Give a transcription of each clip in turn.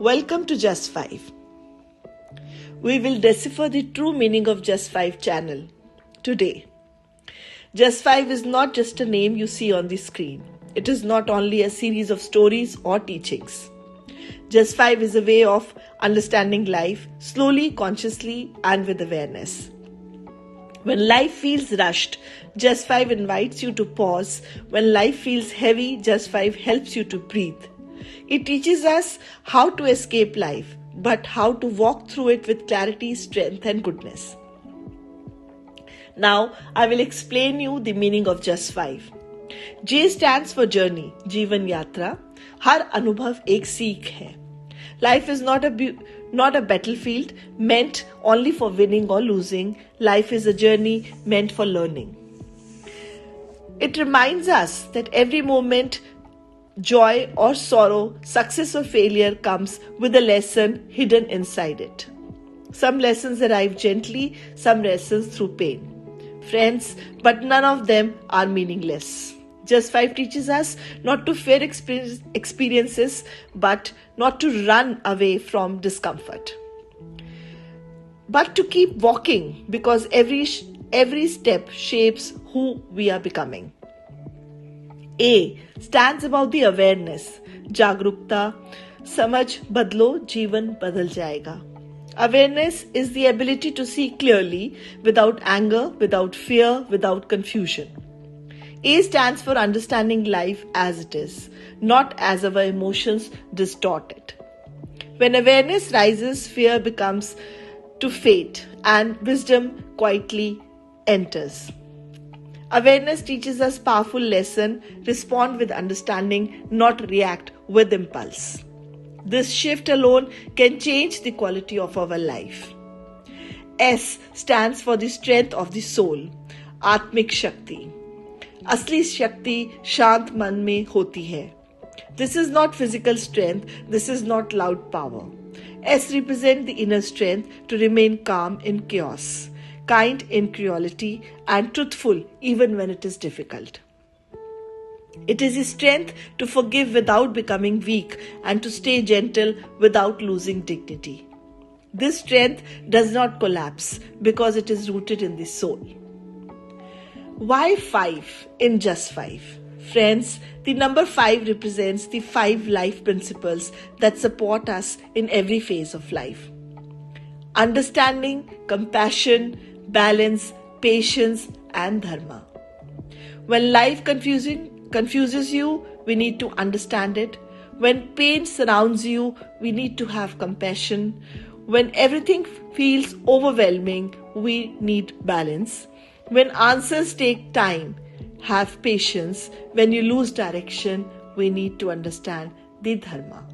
Welcome to Just 5. We will decipher the true meaning of Just 5 channel today. Just 5 is not just a name you see on the screen. It is not only a series of stories or teachings. Just 5 is a way of understanding life slowly, consciously, and with awareness. When life feels rushed, Just 5 invites you to pause. When life feels heavy, Just 5 helps you to breathe. It teaches us how to escape life, but how to walk through it with clarity, strength, and goodness. Now, I will explain you the meaning of Just 5. J stands for journey, जीवन यात्रा. हर अनुभव एक सीख है. Life is not a battlefield meant only for winning or losing. Life is a journey meant for learning. It reminds us that every moment, joy or sorrow, success or failure comes with a lesson hidden inside it. Some lessons arrive gently, some lessons through pain. Friends, but none of them are meaningless. Just 5 teaches us not to fear experiences, but not to run away from discomfort. But to keep walking, because every step shapes who we are becoming. A stands above the awareness, जागरूकता, समझ बदलो जीवन बदल जाएगा. Awareness is the ability to see clearly, without anger, without fear, without confusion. A stands for understanding life as it is, not as our emotions distort it. When awareness rises, fear becomes to fade and wisdom quietly enters. Awareness teaches us powerful lesson, respond with understanding, not react with impulse. This shift alone can change the quality of our life. S stands for the strength of the soul, आत्मिक शक्ति. असली शक्ति शांत मन में होती है. This is not physical strength, this is not loud power. S represents the inner strength to remain calm in chaos, kind in cruelty, and truthful even when it is difficult. It is a strength to forgive without becoming weak and to stay gentle without losing dignity. This strength does not collapse because it is rooted in the soul. Why 5 in Just 5? Friends, the number 5 represents the 5 life principles that support us in every phase of life. Understanding, compassion, balance, patience, and dharma. When life confuses you, we need to understand it. When pain surrounds you, we need to have compassion. When everything feels overwhelming, we need balance. When answers take time, have patience. When you lose direction, we need to understand the dharma.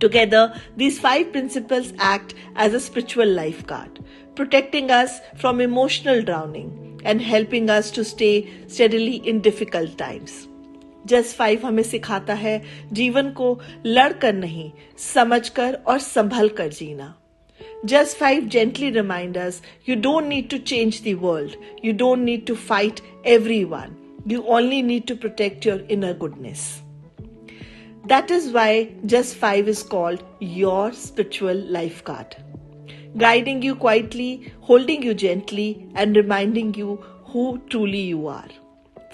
Together, these 5 principles act as a spiritual lifeguard, protecting us from emotional drowning and helping us to stay steadily in difficult times. Just 5 हमें सिखाता है जीवन को लड़कर नहीं, समझकर और संभल कर जीना. Just 5 gently remind us you don't need to change the world. You don't need to fight everyone. You only need to protect your inner goodness. That is why Just 5 is called your spiritual lifeguard, guiding you quietly, holding you gently, and reminding you who truly you are.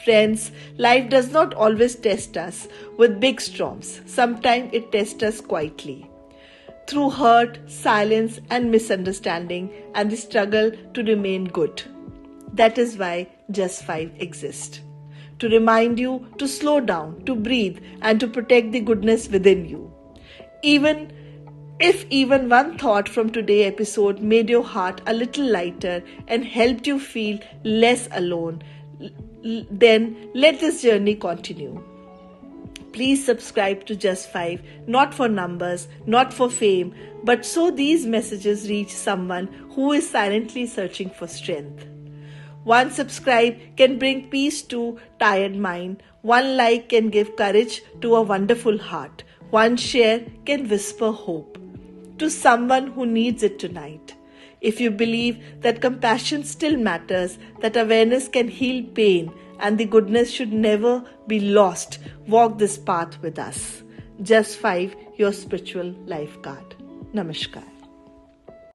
Friends, life does not always test us with big storms. Sometimes it tests us quietly, through hurt, silence, and misunderstanding, and the struggle to remain good. That is why Just 5 exists. To remind you to slow down, to breathe, and to protect the goodness within you. Even if one thought from today's episode made your heart a little lighter and helped you feel less alone, then let this journey continue. Please subscribe to Just 5, not for numbers, not for fame, but so these messages reach someone who is silently searching for strength. One subscribe can bring peace to tired mind. One like can give courage to a wonderful heart. One share can whisper hope to someone who needs it tonight. If you believe that compassion still matters, that awareness can heal pain, and the goodness should never be lost, walk this path with us. Just 5, your spiritual life card. Namaskar.